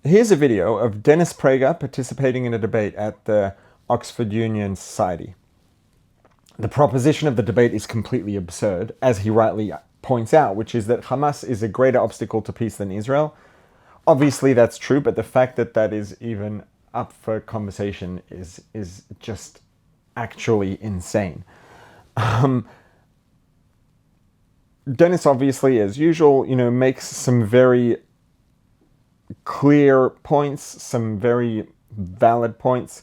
Here's a video of Dennis Prager participating in a debate at the Oxford Union Society. The proposition of the debate is completely absurd, as he rightly points out, which is that Hamas is a greater obstacle to peace than Israel. Obviously that's true, but the fact that that is even up for conversation is just actually insane. Dennis obviously, as usual, makes some very clear points, some very valid points.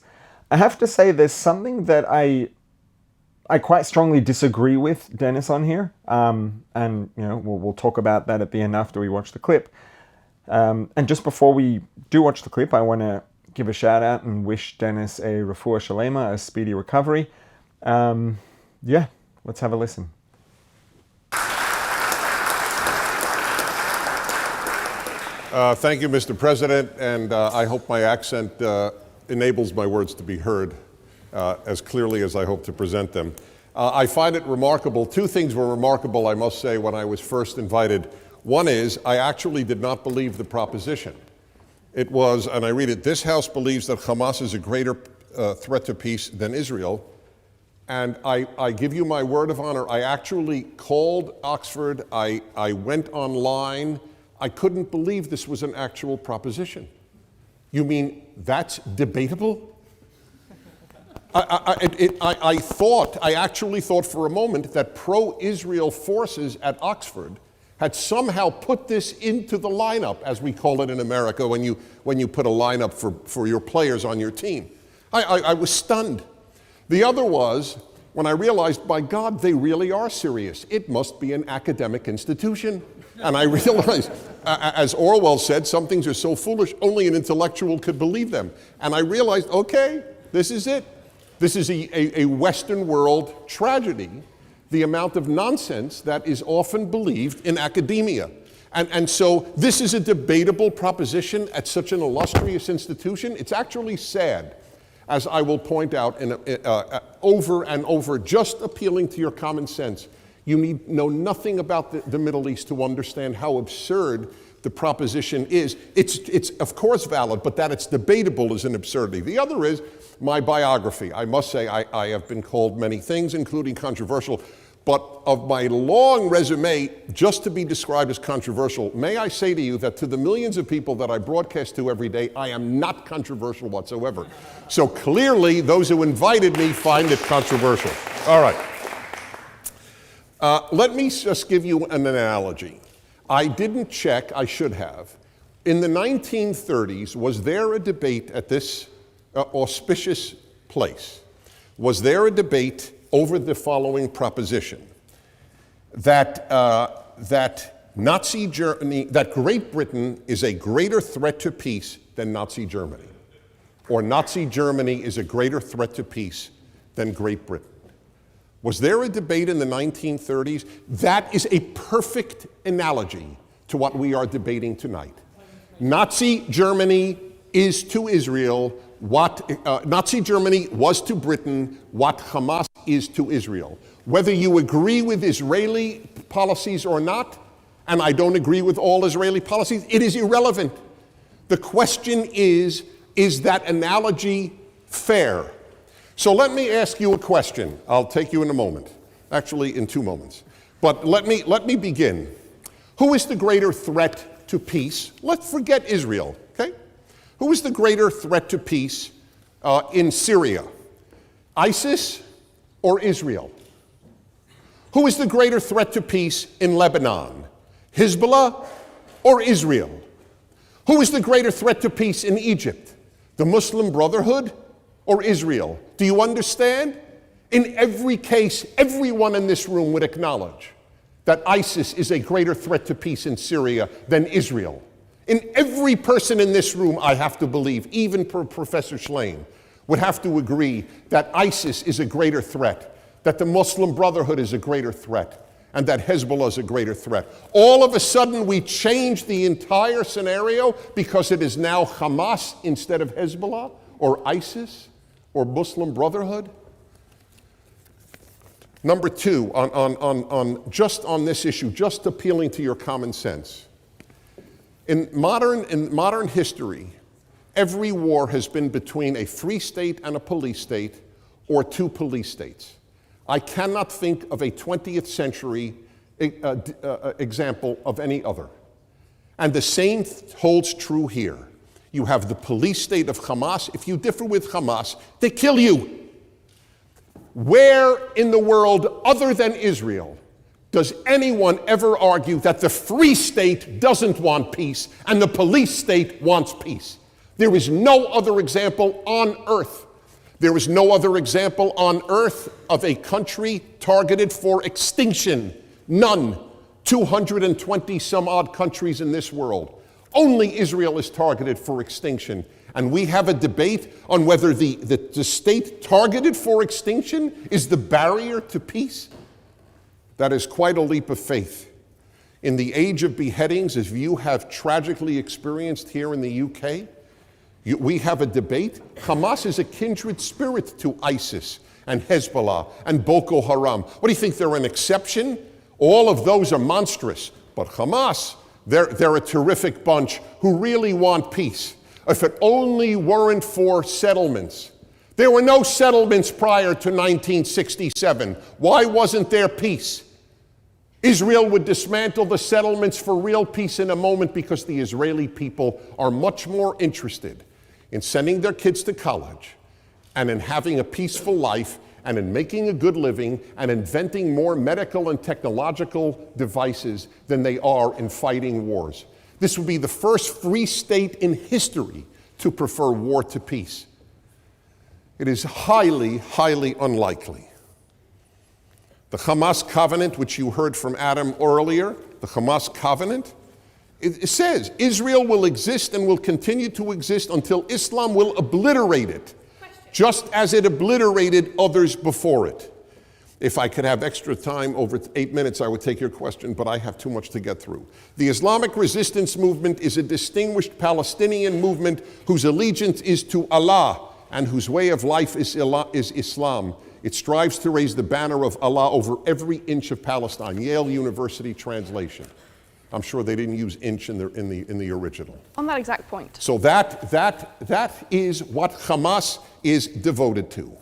I have to say there's something that I quite strongly disagree with Dennis on here, and we'll talk about that at the end after we watch the clip. And just before we do watch the clip, I want to give a shout out and wish Dennis a refuah shalema, a speedy recovery. Let's have a listen. Thank you, Mr. President, and I hope my accent enables my words to be heard as clearly as I hope to present them. I find it remarkable. Two things were remarkable, I must say, when I was first invited. One is, I actually did not believe the proposition. It was, and I read it, this House believes that Hamas is a greater threat to peace than Israel. And I give you my word of honor, I actually called Oxford, I went online. I couldn't believe this was an actual proposition. You mean that's debatable? I actually thought for a moment that pro-Israel forces at Oxford had somehow put this into the lineup, as we call it in America, when you put a lineup for your players on your team. I was stunned. The other was when I realized, by God, they really are serious. It must be an academic institution. And I realized, as Orwell said, some things are so foolish, only an intellectual could believe them. And I realized, okay, this is it. This is a Western world tragedy, the amount of nonsense that is often believed in academia. And so this is a debatable proposition at such an illustrious institution. It's actually sad, as I will point out over and over, just appealing to your common sense. You need know nothing about the Middle East to understand how absurd the proposition is. It's of course valid, but that it's debatable is an absurdity. The other is my biography. I must say I have been called many things, including controversial, but of my long resume, just to be described as controversial, may I say to you that to the millions of people that I broadcast to every day, I am not controversial whatsoever. So clearly, those who invited me find it controversial. All right. Let me just give you an analogy. I didn't check, I should have. In the 1930s, was there a debate at this auspicious place? Was there a debate over the following proposition? That Nazi Germany, that Great Britain is a greater threat to peace than Nazi Germany. Or Nazi Germany is a greater threat to peace than Great Britain. Was there a debate in the 1930s? That is a perfect analogy to what we are debating tonight. Nazi Germany is to Israel what Nazi Germany was to Britain, what Hamas is to Israel. Whether you agree with Israeli policies or not, and I don't agree with all Israeli policies, it is irrelevant. The question is that analogy fair? So let me ask you a question. I'll take you in a moment. Actually, in 2 moments. But let me begin. Who is the greater threat to peace? Let's forget Israel, okay? Who is the greater threat to peace in Syria? ISIS or Israel? Who is the greater threat to peace in Lebanon? Hezbollah or Israel? Who is the greater threat to peace in Egypt? The Muslim Brotherhood or Israel? Do you understand? In every case, everyone in this room would acknowledge that ISIS is a greater threat to peace in Syria than Israel. In every person in this room, I have to believe, even Professor Schlein, would have to agree that ISIS is a greater threat, that the Muslim Brotherhood is a greater threat, and that Hezbollah is a greater threat. All of a sudden, we change the entire scenario because it is now Hamas instead of Hezbollah, or ISIS, or Muslim Brotherhood. Number two, on this issue, just appealing to your common sense. In modern history, every war has been between a free state and a police state, or two police states. I cannot think of a 20th century example of any other. And the same holds true here. You have the police state of Hamas. If you differ with Hamas, they kill you. Where in the world other than Israel does anyone ever argue that the free state doesn't want peace and the police state wants peace? There is no other example on earth. There is no other example on earth of a country targeted for extinction. None. 220 some odd countries in this world. Only Israel is targeted for extinction. And we have a debate on whether the state targeted for extinction is the barrier to peace. That is quite a leap of faith. In the age of beheadings, as you have tragically experienced here in the UK, we have a debate. Hamas is a kindred spirit to ISIS and Hezbollah and Boko Haram. What do you think, they're an exception? All of those are monstrous. But Hamas, they're a terrific bunch who really want peace. If it only weren't for settlements. There were no settlements prior to 1967. Why wasn't there peace? Israel would dismantle the settlements for real peace in a moment because the Israeli people are much more interested in sending their kids to college and in having a peaceful life and in making a good living and inventing more medical and technological devices than they are in fighting wars. This would be the first free state in history to prefer war to peace. It is highly, highly unlikely. The Hamas covenant, which you heard from Adam earlier, the Hamas covenant, it says Israel will exist and will continue to exist until Islam will obliterate it, just as it obliterated others before it. If I could have extra time, over 8 minutes, I would take your question, but I have too much to get through. The Islamic resistance movement is a distinguished Palestinian movement whose allegiance is to Allah and whose way of life is Islam. It strives to raise the banner of Allah over every inch of Palestine. Yale University translation. I'm sure they didn't use inch in the original. On that exact point. So that is what Hamas is devoted to.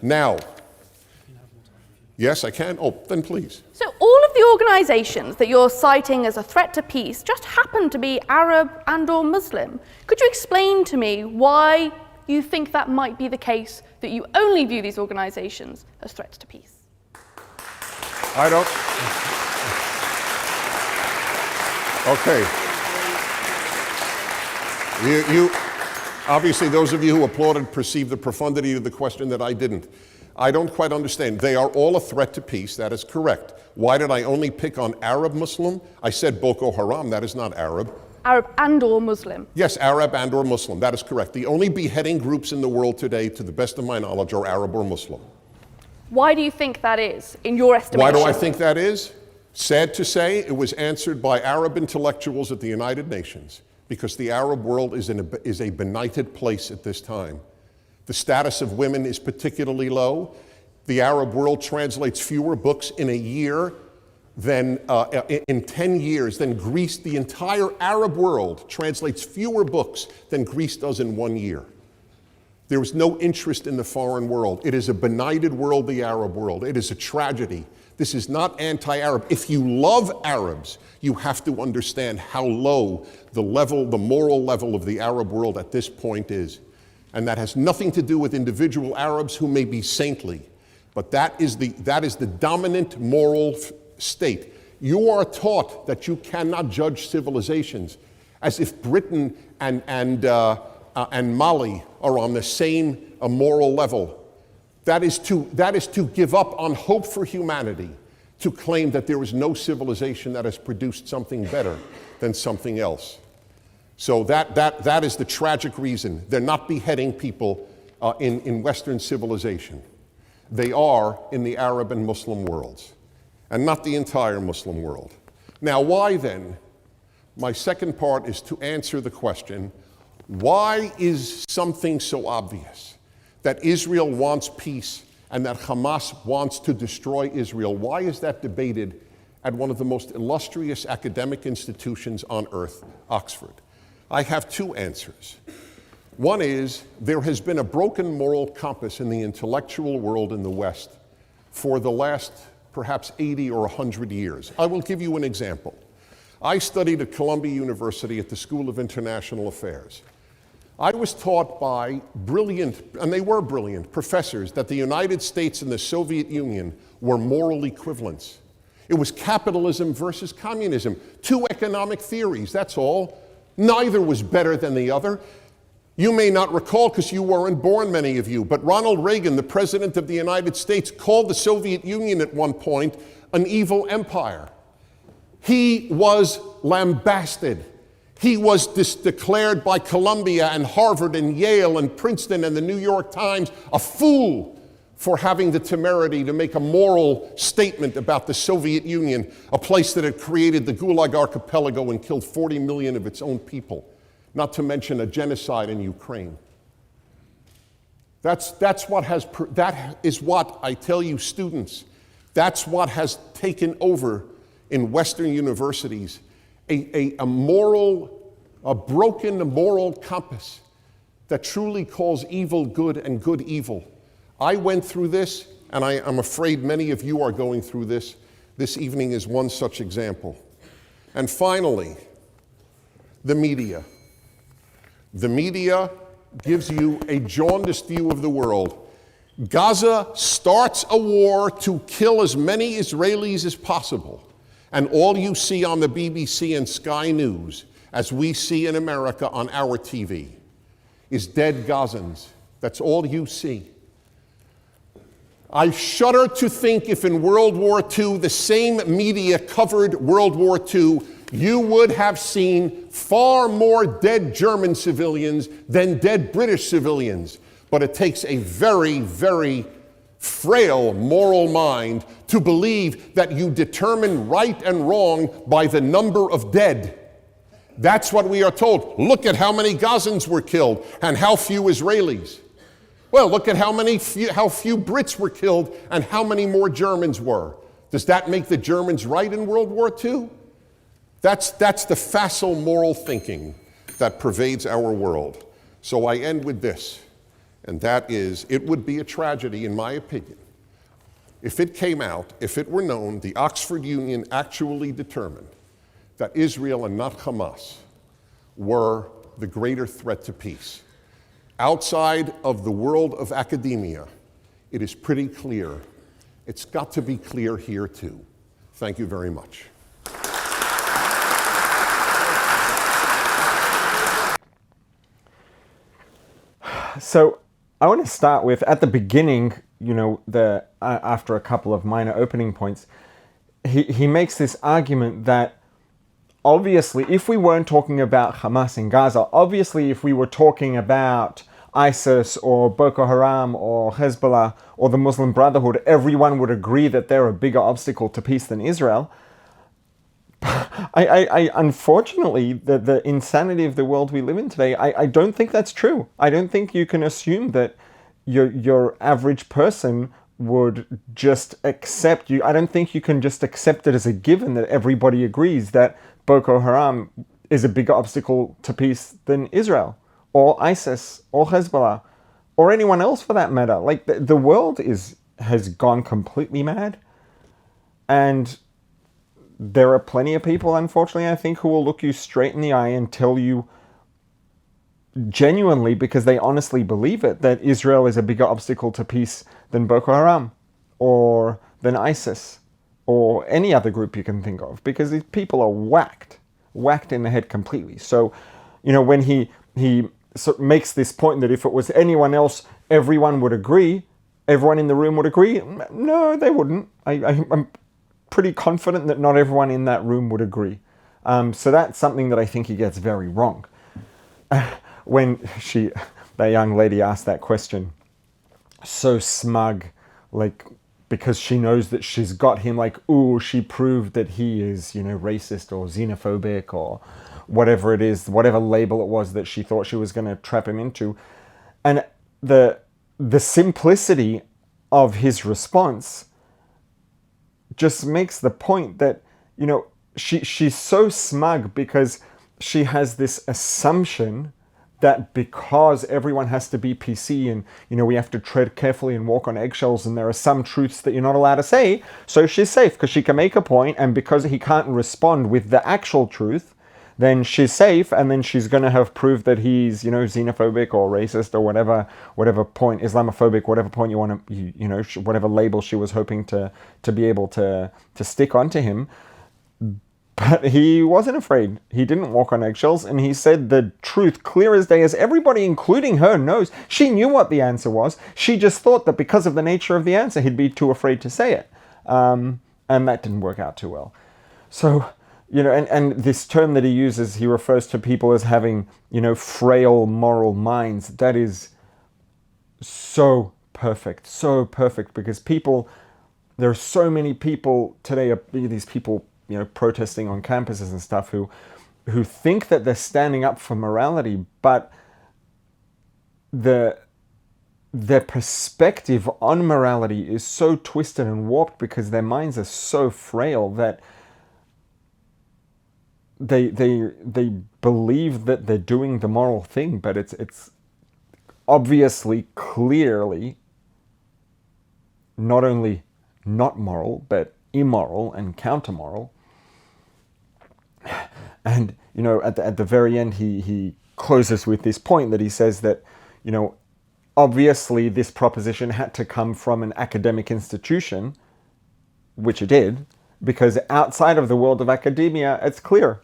Now, yes, I can. Oh, then please. So all of the organizations that you're citing as a threat to peace just happen to be Arab and or Muslim. Could you explain to me why you think that might be the case, that you only view these organizations as threats to peace? I don't. Okay. You obviously, those of you who applauded perceived the profundity of the question that I didn't. I don't quite understand. They are all a threat to peace. That is correct. Why did I only pick on Arab Muslim? I said Boko Haram. That is not Arab. Arab and or Muslim. Yes, Arab and or Muslim. That is correct. The only beheading groups in the world today, to the best of my knowledge, are Arab or Muslim. Why do you think that is, in your estimation? Why do I think that is? Sad to say, it was answered by Arab intellectuals at the United Nations, because the Arab world is a benighted place at this time. The status of women is particularly low. The Arab world translates fewer books in a year than in 10 years than Greece. The entire Arab world translates fewer books than Greece does in 1 year. There is no interest in the foreign world. It is a benighted world, the Arab world. It is a tragedy. This is not anti-Arab. If you love Arabs, you have to understand how low the moral level of the Arab world at this point is. And that has nothing to do with individual Arabs who may be saintly. But that is the dominant moral state. You are taught that you cannot judge civilizations as if Britain and Mali are on the same moral level. That is to give up on hope for humanity, to claim that there is no civilization that has produced something better than something else. So that is the tragic reason. They're not beheading people in Western civilization. They are in the Arab and Muslim worlds, and not the entire Muslim world. Now, why then? My second part is to answer the question, why is something so obvious that Israel wants peace and that Hamas wants to destroy Israel? Why is that debated at one of the most illustrious academic institutions on earth, Oxford? I have two answers. One is, there has been a broken moral compass in the intellectual world in the West for the last perhaps 80 or 100 years. I will give you an example. I studied at Columbia University at the School of International Affairs. I was taught by brilliant, and they were brilliant, professors that the United States and the Soviet Union were moral equivalents. It was capitalism versus communism, two economic theories, that's all. Neither was better than the other. You may not recall because you weren't born, many of you, but Ronald Reagan, the President of the United States, called the Soviet Union at one point an evil empire. He was lambasted. He was declared by Columbia and Harvard and Yale and Princeton and the New York Times a fool for having the temerity to make a moral statement about the Soviet Union, a place that had created the Gulag Archipelago and killed 40 million of its own people, not to mention a genocide in Ukraine. That is what I tell you, students, that's what has taken over in Western universities, a broken moral compass that truly calls evil good and good evil. I went through this, and I'm afraid many of you are going through this. This evening is one such example. And finally, the media. The media gives you a jaundiced view of the world. Gaza starts a war to kill as many Israelis as possible. And all you see on the BBC and Sky News, as we see in America on our TV, is dead Gazans. That's all you see. I shudder to think if in World War II the same media covered World War II, you would have seen far more dead German civilians than dead British civilians. But it takes a very, very frail moral mind to believe that you determine right and wrong by the number of dead. That's what we are told. Look at how many Gazans were killed and how few Israelis. Well, look at how few Brits were killed and how many more Germans were. Does that make the Germans right in World War II? That's the facile moral thinking that pervades our world. So I end with this, and that is, it would be a tragedy, in my opinion, if it came out, if it were known, the Oxford Union actually determined that Israel and not Hamas were the greater threat to peace. Outside of the world of academia, it is pretty clear. It's got to be clear here too. Thank you very much. So I want to start with, at the beginning, after a couple of minor opening points, he makes this argument that obviously, if we weren't talking about Hamas in Gaza, obviously if we were talking about ISIS or Boko Haram or Hezbollah or the Muslim Brotherhood, everyone would agree that they're a bigger obstacle to peace than Israel. I unfortunately, the insanity of the world we live in today, I don't think that's true. I don't think you can assume that your average person would just accept you. I don't think you can just accept it as a given that everybody agrees that Boko Haram is a bigger obstacle to peace than Israel or ISIS or Hezbollah or anyone else for that matter. Like the world has gone completely mad, and there are plenty of people, unfortunately, I think, who will look you straight in the eye and tell you genuinely, because they honestly believe it, that Israel is a bigger obstacle to peace than Boko Haram or than ISIS or any other group you can think of, because these people are whacked in the head completely. So, when he sort of makes this point that if it was anyone else, everyone would agree, everyone in the room would agree. No, they wouldn't. I'm pretty confident that not everyone in that room would agree. So that's something that I think he gets very wrong. When that young lady asked that question, so smug, like, because she knows that she's got him, like, ooh, she proved that he is, racist or xenophobic or whatever it is, whatever label it was that she thought she was going to trap him into. And the simplicity of his response just makes the point that she's so smug because she has this assumption that because everyone has to be PC and, we have to tread carefully and walk on eggshells and there are some truths that you're not allowed to say, so she's safe because she can make a point, and because he can't respond with the actual truth, then she's safe, and then she's going to have proved that he's, xenophobic or racist or whatever point, Islamophobic, whatever point you want to, whatever label she was hoping to be able to stick onto him. But he wasn't afraid. He didn't walk on eggshells, and he said the truth clear as day, as everybody, including her, knows. She knew what the answer was. She just thought that because of the nature of the answer, he'd be too afraid to say it. And that didn't work out too well. So, and this term that he uses, he refers to people as having, frail moral minds. That is so perfect, because there are so many people today, these people, protesting on campuses and stuff, who think that they're standing up for morality, but their perspective on morality is so twisted and warped because their minds are so frail that they believe that they're doing the moral thing, but it's obviously, clearly not only not moral, but immoral and counter-moral. And, at the very end, he closes with this point that he says that, obviously this proposition had to come from an academic institution, which it did, because outside of the world of academia, it's clear,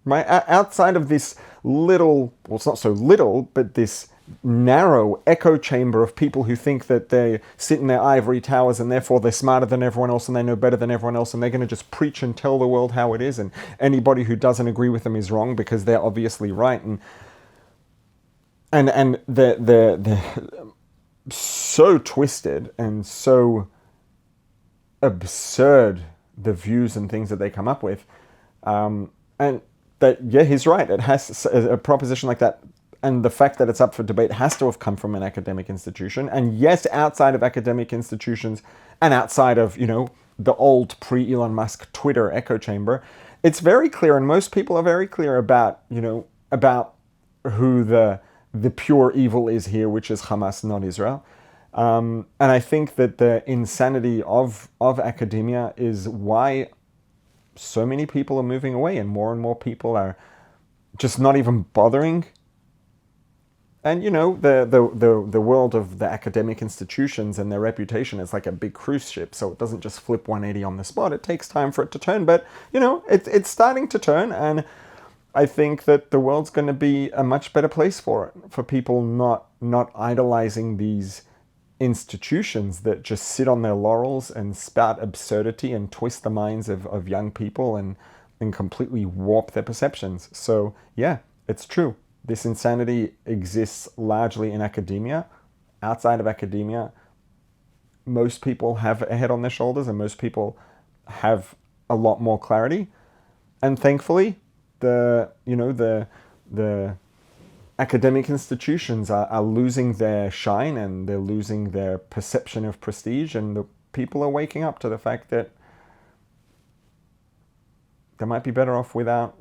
right? Outside of this little, well, it's not so little, but this narrow echo chamber of people who think that they sit in their ivory towers and therefore they're smarter than everyone else and they know better than everyone else and they're going to just preach and tell the world how it is, and anybody who doesn't agree with them is wrong because they're obviously right, and they're so twisted and so absurd, the views and things that they come up with, and that, yeah, he's right, it has a proposition like that. And the fact that it's up for debate has to have come from an academic institution. And yes, outside of academic institutions and outside of, the old pre-Elon Musk Twitter echo chamber, it's very clear, and most people are very clear about, about who the pure evil is here, which is Hamas, not Israel. And I think that the insanity of academia is why so many people are moving away, and more people are just not even bothering. And, the world of the academic institutions and their reputation is like a big cruise ship, so it doesn't just flip 180 on the spot. It takes time for it to turn, but, it's starting to turn, and I think that the world's going to be a much better place for it, for people not idolizing these institutions that just sit on their laurels and spout absurdity and twist the minds of young people and completely warp their perceptions. So, yeah, it's true. This insanity exists largely in academia. Outside of academia, most people have a head on their shoulders and most people have a lot more clarity. And thankfully, the academic institutions are losing their shine and they're losing their perception of prestige, and the people are waking up to the fact that they might be better off without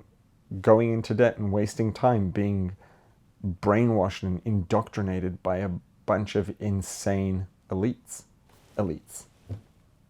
going into debt and wasting time being brainwashed and indoctrinated by a bunch of insane elites.